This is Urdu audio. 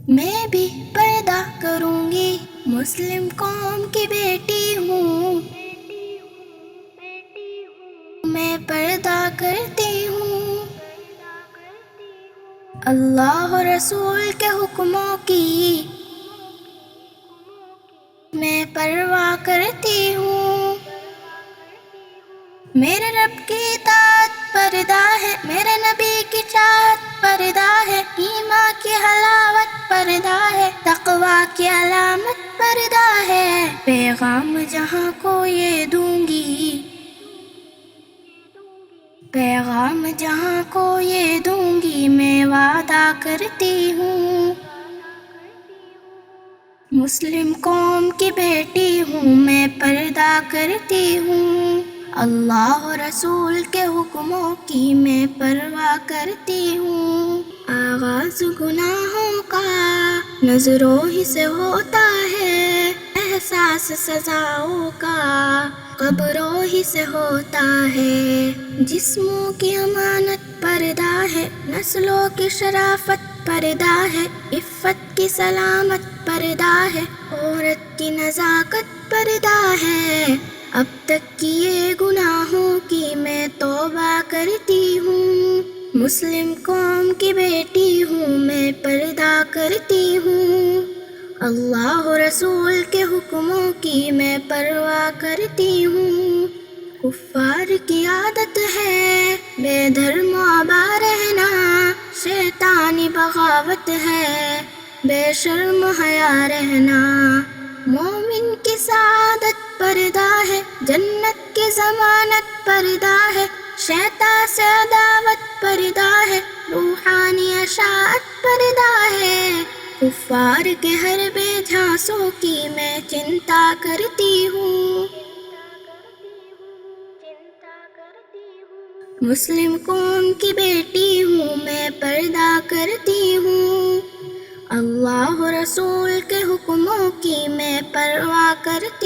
میں بھی پردہ کروں گی، مسلم قوم کی بیٹی ہوں، میں پردہ کرتی ہوں، اللہ رسول کے حکموں کی میں پرواہ کرتی ہوں، میرے رب کی اطاعت پردہ ہے، میرے نبی کی چاہت پردہ ہے، ایمان کی حلاوت پردہ ہے، تقوی کی علامت پردہ ہے، پیغام جہاں کو یہ دوں گی، پیغام جہاں کو یہ دوں گی، میں وعدہ کرتی ہوں، مسلم قوم کی بیٹی ہوں، میں پردہ کرتی ہوں، اللہ رسول کے حکموں کی میں پرواہ کرتی ہوں، آغاز گناہوں کا نظروں ہی سے ہوتا ہے، احساس سزاؤں کا قبروں ہی سے ہوتا ہے، جسموں کی امانت پردہ ہے، نسلوں کی شرافت پردہ ہے، عفت کی سلامت پردہ ہے، عورت کی نزاکت پردہ ہے، اب تک کیے گناہوں کی میں توبہ کرتی ہوں، مسلم قوم کی بیٹی ہوں، میں پردہ کرتی ہوں، اللہ رسول کے حکموں کی میں پرواہ کرتی ہوں، کفار کی عادت ہے بے دھرم آبا رہنا، شیطانی بغاوت ہے بے شرم حیا رہنا، مومن کی سعادت پردہ ہے، جنت کی ضمانت پردہ ہے، شیطان سے عداوت پردہ ہے، روحانی اشاعت پردہ ہے، کفار کے ہر بے جھانسوں کی میں چنتا کرتی ہوں، مسلم قوم کی بیٹی ہوں، میں پردہ کرتی ہوں، اللہ رسول کے حکموں کی میں پرواہ کرتی